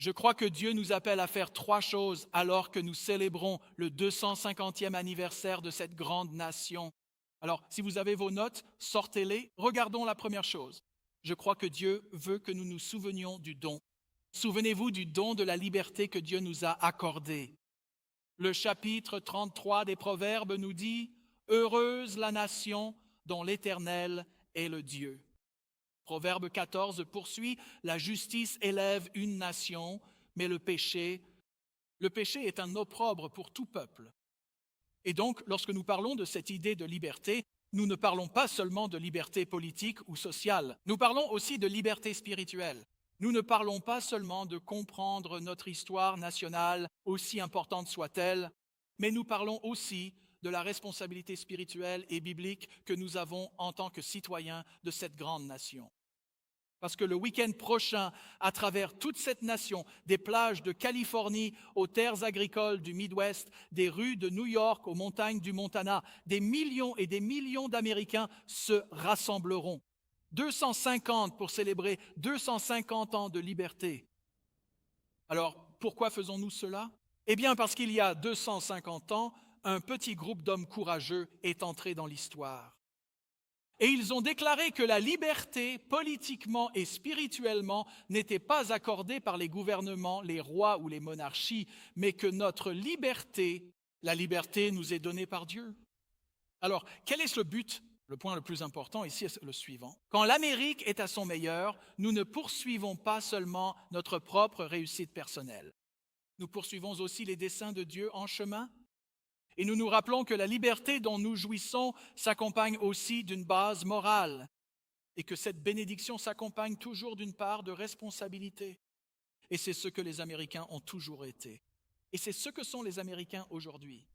Je crois que Dieu nous appelle à faire trois choses alors que nous célébrons le 250e anniversaire de cette grande nation. Alors, si vous avez vos notes, sortez-les. Regardons la première chose. Je crois que Dieu veut que nous nous souvenions du don. Souvenez-vous du don de la liberté que Dieu nous a accordé. Le chapitre 33 des Proverbes nous dit « Heureuse la nation dont l'Éternel est le Dieu ». Proverbe 14 poursuit « La justice élève une nation, mais le péché est un opprobre pour tout peuple. » Et donc, lorsque nous parlons de cette idée de liberté, nous ne parlons pas seulement de liberté politique ou sociale, nous parlons aussi de liberté spirituelle. Nous ne parlons pas seulement de comprendre notre histoire nationale, aussi importante soit-elle, mais nous parlons aussi de la responsabilité spirituelle et biblique que nous avons en tant que citoyens de cette grande nation. Parce que le week-end prochain, à travers toute cette nation, des plages de Californie aux terres agricoles du Midwest, des rues de New York aux montagnes du Montana, des millions et des millions d'Américains se rassembleront. 250 pour célébrer 250 ans de liberté. Alors, pourquoi faisons-nous cela? Eh bien, parce qu'il y a 250 ans, un petit groupe d'hommes courageux est entré dans l'histoire. Et ils ont déclaré que la liberté, politiquement et spirituellement, n'était pas accordée par les gouvernements, les rois ou les monarchies, mais que notre liberté, la liberté nous est donnée par Dieu. Alors, quel est ce but? Le point le plus important ici est le suivant. Quand l'Amérique est à son meilleur, nous ne poursuivons pas seulement notre propre réussite personnelle. Nous poursuivons aussi les desseins de Dieu en chemin. Et nous nous rappelons que la liberté dont nous jouissons s'accompagne aussi d'une base morale et que cette bénédiction s'accompagne toujours d'une part de responsabilité. Et c'est ce que les Américains ont toujours été. Et c'est ce que sont les Américains aujourd'hui.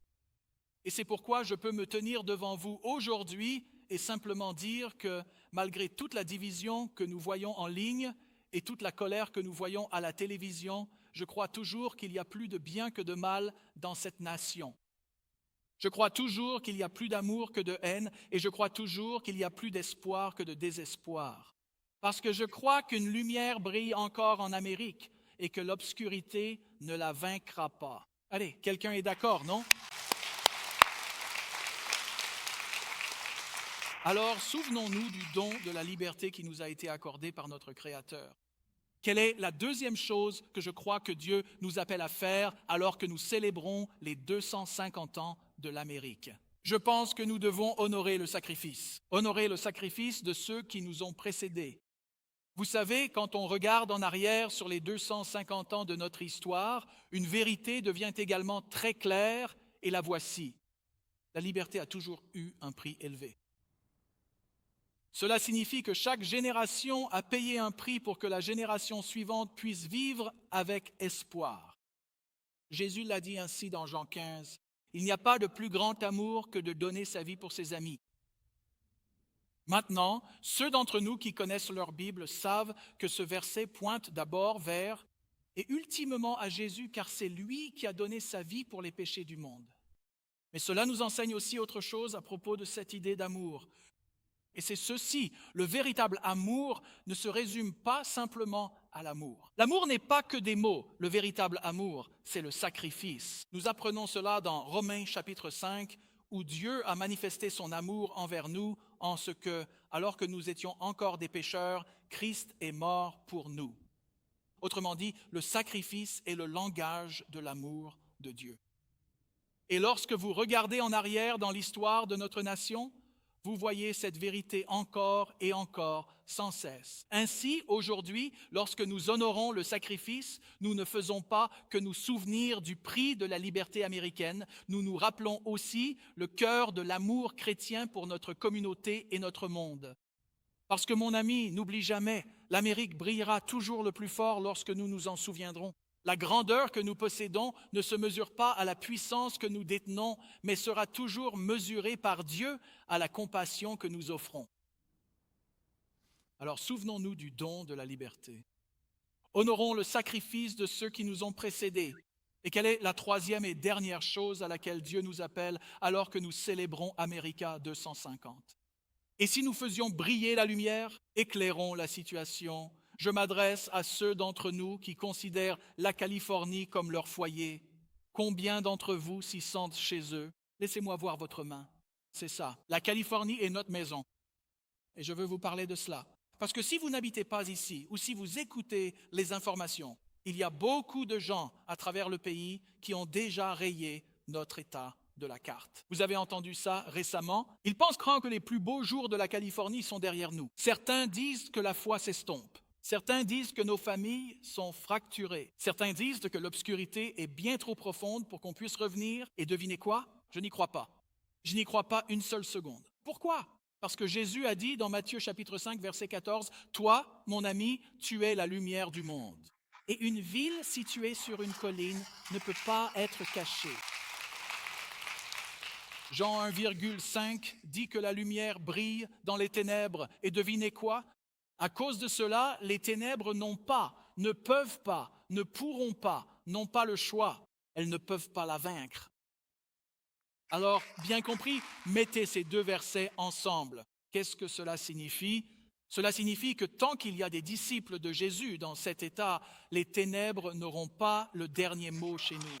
Et c'est pourquoi je peux me tenir devant vous aujourd'hui et simplement dire que malgré toute la division que nous voyons en ligne et toute la colère que nous voyons à la télévision, je crois toujours qu'il y a plus de bien que de mal dans cette nation. Je crois toujours qu'il y a plus d'amour que de haine et je crois toujours qu'il y a plus d'espoir que de désespoir. Parce que je crois qu'une lumière brille encore en Amérique et que l'obscurité ne la vaincra pas. Allez, quelqu'un est d'accord, non? Alors, souvenons-nous du don de la liberté qui nous a été accordé par notre Créateur. Quelle est la deuxième chose que je crois que Dieu nous appelle à faire alors que nous célébrons les 250 ans de l'Amérique? Je pense que nous devons honorer le sacrifice de ceux qui nous ont précédés. Vous savez, quand on regarde en arrière sur les 250 ans de notre histoire, une vérité devient également très claire et la voici. La liberté a toujours eu un prix élevé. Cela signifie que chaque génération a payé un prix pour que la génération suivante puisse vivre avec espoir. Jésus l'a dit ainsi dans Jean 15, « Il n'y a pas de plus grand amour que de donner sa vie pour ses amis. » Maintenant, ceux d'entre nous qui connaissent leur Bible savent que ce verset pointe d'abord vers et ultimement à Jésus, car c'est lui qui a donné sa vie pour les péchés du monde. Mais cela nous enseigne aussi autre chose à propos de cette idée d'amour. Et c'est ceci, le véritable amour ne se résume pas simplement à l'amour. L'amour n'est pas que des mots, le véritable amour, c'est le sacrifice. Nous apprenons cela dans Romains chapitre 5, où Dieu a manifesté son amour envers nous en ce que, alors que nous étions encore des pécheurs, Christ est mort pour nous. Autrement dit, le sacrifice est le langage de l'amour de Dieu. Et lorsque vous regardez en arrière dans l'histoire de notre nation, vous voyez cette vérité encore et encore, sans cesse. Ainsi, aujourd'hui, lorsque nous honorons le sacrifice, nous ne faisons pas que nous souvenir du prix de la liberté américaine, nous nous rappelons aussi le cœur de l'amour chrétien pour notre communauté et notre monde. Parce que, mon ami, n'oublie jamais, l'Amérique brillera toujours le plus fort lorsque nous nous en souviendrons. La grandeur que nous possédons ne se mesure pas à la puissance que nous détenons, mais sera toujours mesurée par Dieu à la compassion que nous offrons. Alors souvenons-nous du don de la liberté. Honorons le sacrifice de ceux qui nous ont précédés. Et quelle est la troisième et dernière chose à laquelle Dieu nous appelle alors que nous célébrons America 250? Et si nous faisions briller la lumière, éclairons la situation, Je m'adresse à ceux d'entre nous qui considèrent la Californie comme leur foyer. Combien d'entre vous s'y sentent chez eux? Laissez-moi voir votre main. C'est ça. La Californie est notre maison. Et je veux vous parler de cela. Parce que si vous n'habitez pas ici, ou si vous écoutez les informations, il y a beaucoup de gens à travers le pays qui ont déjà rayé notre État de la carte. Vous avez entendu ça récemment. Ils pensent que les plus beaux jours de la Californie sont derrière nous. Certains disent que la foi s'estompe. Certains disent que nos familles sont fracturées. Certains disent que l'obscurité est bien trop profonde pour qu'on puisse revenir. Et devinez quoi? Je n'y crois pas. Je n'y crois pas une seule seconde. Pourquoi? Parce que Jésus a dit dans Matthieu chapitre 5, verset 14, « Toi, mon ami, tu es la lumière du monde. » Et une ville située sur une colline ne peut pas être cachée. Jean 1,5 dit que la lumière brille dans les ténèbres. Et devinez quoi? À cause de cela, les ténèbres n'ont pas, ne peuvent pas, ne pourront pas, n'ont pas le choix. Elles ne peuvent pas la vaincre. Alors, bien compris, mettez ces deux versets ensemble. Qu'est-ce que cela signifie? Cela signifie que tant qu'il y a des disciples de Jésus dans cet état, les ténèbres n'auront pas le dernier mot chez nous.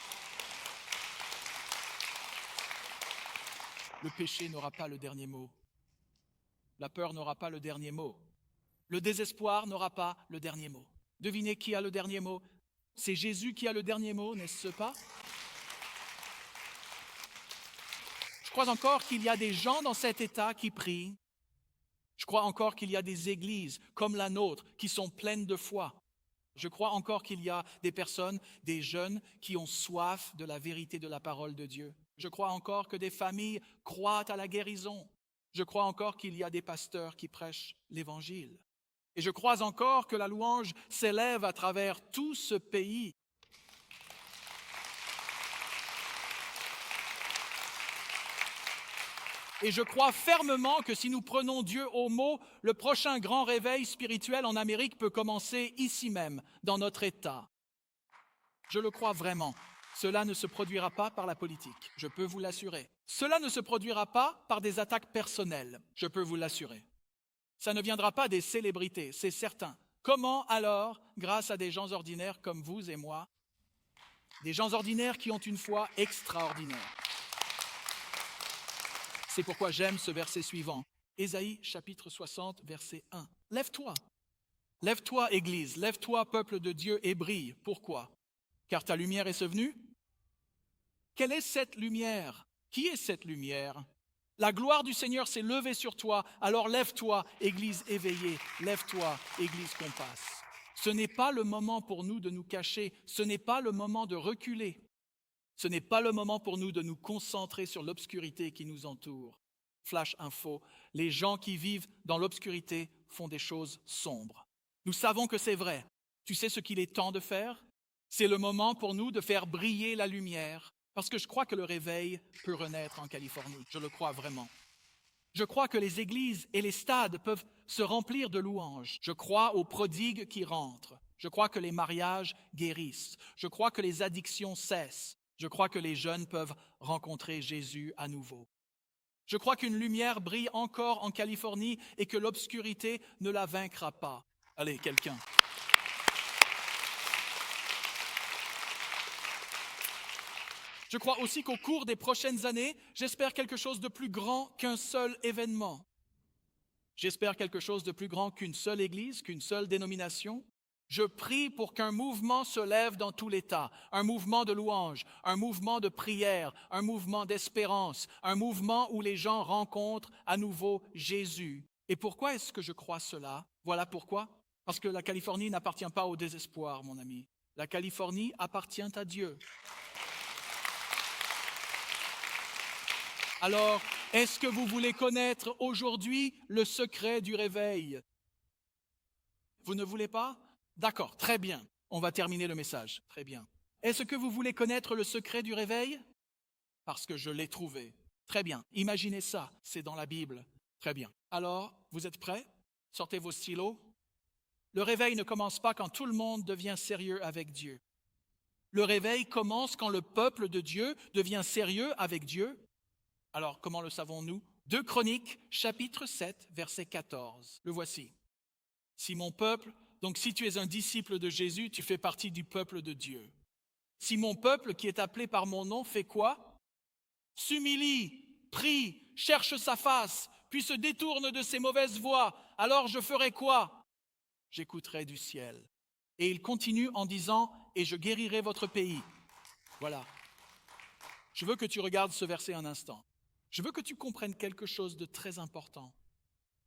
Le péché n'aura pas le dernier mot. La peur n'aura pas le dernier mot. Le désespoir n'aura pas le dernier mot. Devinez qui a le dernier mot? C'est Jésus qui a le dernier mot, n'est-ce pas? Je crois encore qu'il y a des gens dans cet état qui prient. Je crois encore qu'il y a des églises comme la nôtre qui sont pleines de foi. Je crois encore qu'il y a des personnes, des jeunes qui ont soif de la vérité de la parole de Dieu. Je crois encore que des familles croient à la guérison. Je crois encore qu'il y a des pasteurs qui prêchent l'Évangile. Et je crois encore que la louange s'élève à travers tout ce pays. Et je crois fermement que si nous prenons Dieu au mot, le prochain grand réveil spirituel en Amérique peut commencer ici même, dans notre État. Je le crois vraiment. Cela ne se produira pas par la politique, je peux vous l'assurer. Cela ne se produira pas par des attaques personnelles, je peux vous l'assurer. Ça ne viendra pas des célébrités, c'est certain. Comment alors, grâce à des gens ordinaires comme vous et moi, des gens ordinaires qui ont une foi extraordinaire? C'est pourquoi j'aime ce verset suivant. Ésaïe chapitre 60, verset 1. Lève-toi. Lève-toi, Église. Lève-toi, peuple de Dieu, et brille. Pourquoi? Car ta lumière est venue. Quelle est cette lumière? Qui est cette lumière? La gloire du Seigneur s'est levée sur toi. Alors lève-toi, Église éveillée. Lève-toi, Église compasse. Ce n'est pas le moment pour nous de nous cacher. Ce n'est pas le moment de reculer. Ce n'est pas le moment pour nous de nous concentrer sur l'obscurité qui nous entoure. Flash info, les gens qui vivent dans l'obscurité font des choses sombres. Nous savons que c'est vrai. Tu sais ce qu'il est temps de faire? C'est le moment pour nous de faire briller la lumière, parce que je crois que le réveil peut renaître en Californie. Je le crois vraiment. Je crois que les églises et les stades peuvent se remplir de louanges. Je crois aux prodigues qui rentrent. Je crois que les mariages guérissent. Je crois que les addictions cessent. Je crois que les jeunes peuvent rencontrer Jésus à nouveau. Je crois qu'une lumière brille encore en Californie et que l'obscurité ne la vaincra pas. Allez, quelqu'un. Je crois aussi qu'au cours des prochaines années, j'espère quelque chose de plus grand qu'un seul événement. J'espère quelque chose de plus grand qu'une seule église, qu'une seule dénomination. Je prie pour qu'un mouvement se lève dans tout l'État, un mouvement de louange, un mouvement de prière, un mouvement d'espérance, un mouvement où les gens rencontrent à nouveau Jésus. Et pourquoi est-ce que je crois cela? Voilà pourquoi. Parce que la Californie n'appartient pas au désespoir, mon ami. La Californie appartient à Dieu. Alors, est-ce que vous voulez connaître aujourd'hui le secret du réveil? Vous ne voulez pas? D'accord, très bien. On va terminer le message. Très bien. Est-ce que vous voulez connaître le secret du réveil? Parce que je l'ai trouvé. Très bien. Imaginez ça, c'est dans la Bible. Très bien. Alors, vous êtes prêts? Sortez vos stylos. Le réveil ne commence pas quand tout le monde devient sérieux avec Dieu. Le réveil commence quand le peuple de Dieu devient sérieux avec Dieu. Alors, comment le savons-nous? 2 Chroniques, chapitre 7, verset 14. Le voici. Si mon peuple, Donc si tu es un disciple de Jésus, tu fais partie du peuple de Dieu. Si mon peuple qui est appelé par mon nom fait quoi? S'humilie, prie, cherche sa face, puis se détourne de ses mauvaises voies, alors je ferai quoi? J'écouterai du ciel. Et il continue en disant, et je guérirai votre pays. Voilà. Je veux que tu regardes ce verset un instant. Je veux que tu comprennes quelque chose de très important.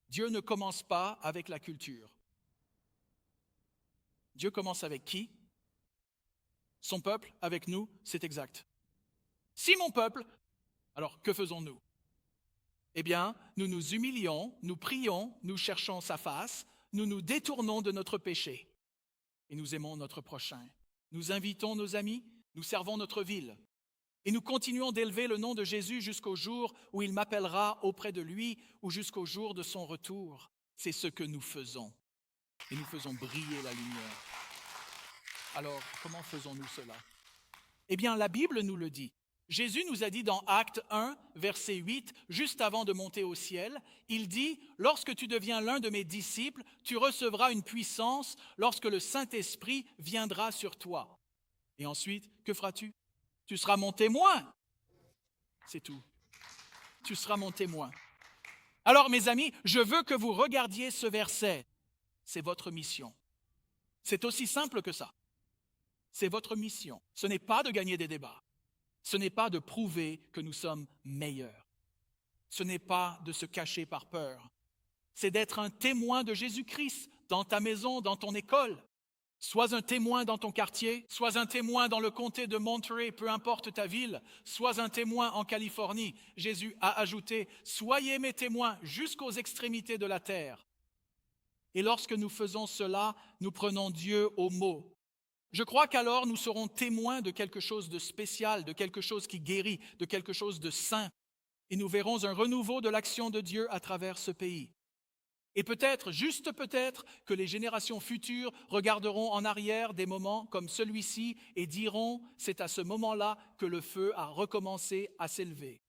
Dieu ne commence pas avec la culture. Dieu commence avec qui? Son peuple, avec nous, c'est exact. Si mon peuple, alors que faisons-nous? Eh bien, nous nous humilions, nous prions, nous cherchons sa face, nous nous détournons de notre péché et nous aimons notre prochain. Nous invitons nos amis, nous servons notre ville et nous continuons d'élever le nom de Jésus jusqu'au jour où il m'appellera auprès de lui ou jusqu'au jour de son retour. C'est ce que nous faisons et nous faisons briller la lumière. Alors, comment faisons-nous cela? Eh bien, la Bible nous le dit. Jésus nous a dit dans Actes 1, verset 8, juste avant de monter au ciel, il dit « Lorsque tu deviens l'un de mes disciples, tu recevras une puissance lorsque le Saint-Esprit viendra sur toi. » Et ensuite, que feras-tu? Tu seras mon témoin. C'est tout. Tu seras mon témoin. Alors, mes amis, je veux que vous regardiez ce verset. C'est votre mission. C'est aussi simple que ça. C'est votre mission. Ce n'est pas de gagner des débats. Ce n'est pas de prouver que nous sommes meilleurs. Ce n'est pas de se cacher par peur. C'est d'être un témoin de Jésus-Christ dans ta maison, dans ton école. Sois un témoin dans ton quartier, sois un témoin dans le comté de Monterey, peu importe ta ville, sois un témoin en Californie. Jésus a ajouté « Soyez mes témoins jusqu'aux extrémités de la terre ». Et lorsque nous faisons cela, nous prenons Dieu au mot. Je crois qu'alors nous serons témoins de quelque chose de spécial, de quelque chose qui guérit, de quelque chose de saint. Et nous verrons un renouveau de l'action de Dieu à travers ce pays. Et peut-être, juste peut-être, que les générations futures regarderont en arrière des moments comme celui-ci et diront « c'est à ce moment-là que le feu a recommencé à s'élever ».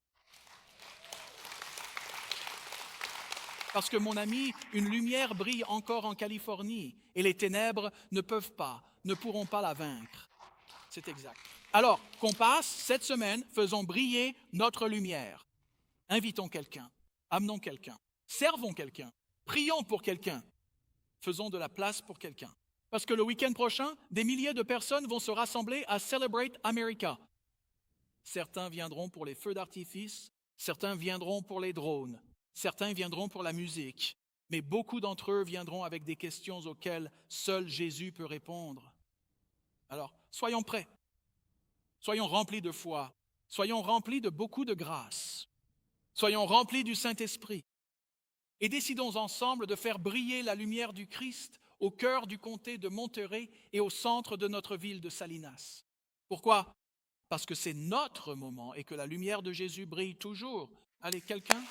Parce que, mon ami, une lumière brille encore en Californie et les ténèbres ne pourront pas la vaincre. C'est exact. Alors, qu'on passe cette semaine, faisons briller notre lumière. Invitons quelqu'un, amenons quelqu'un, servons quelqu'un, prions pour quelqu'un, faisons de la place pour quelqu'un. Parce que le week-end prochain, des milliers de personnes vont se rassembler à Celebrate America. Certains viendront pour les feux d'artifice, certains viendront pour les drones. Certains viendront pour la musique, mais beaucoup d'entre eux viendront avec des questions auxquelles seul Jésus peut répondre. Alors, soyons prêts. Soyons remplis de foi. Soyons remplis de beaucoup de grâce. Soyons remplis du Saint-Esprit. Et décidons ensemble de faire briller la lumière du Christ au cœur du comté de Monterey et au centre de notre ville de Salinas. Pourquoi? Parce que c'est notre moment et que la lumière de Jésus brille toujours. Allez, quelqu'un?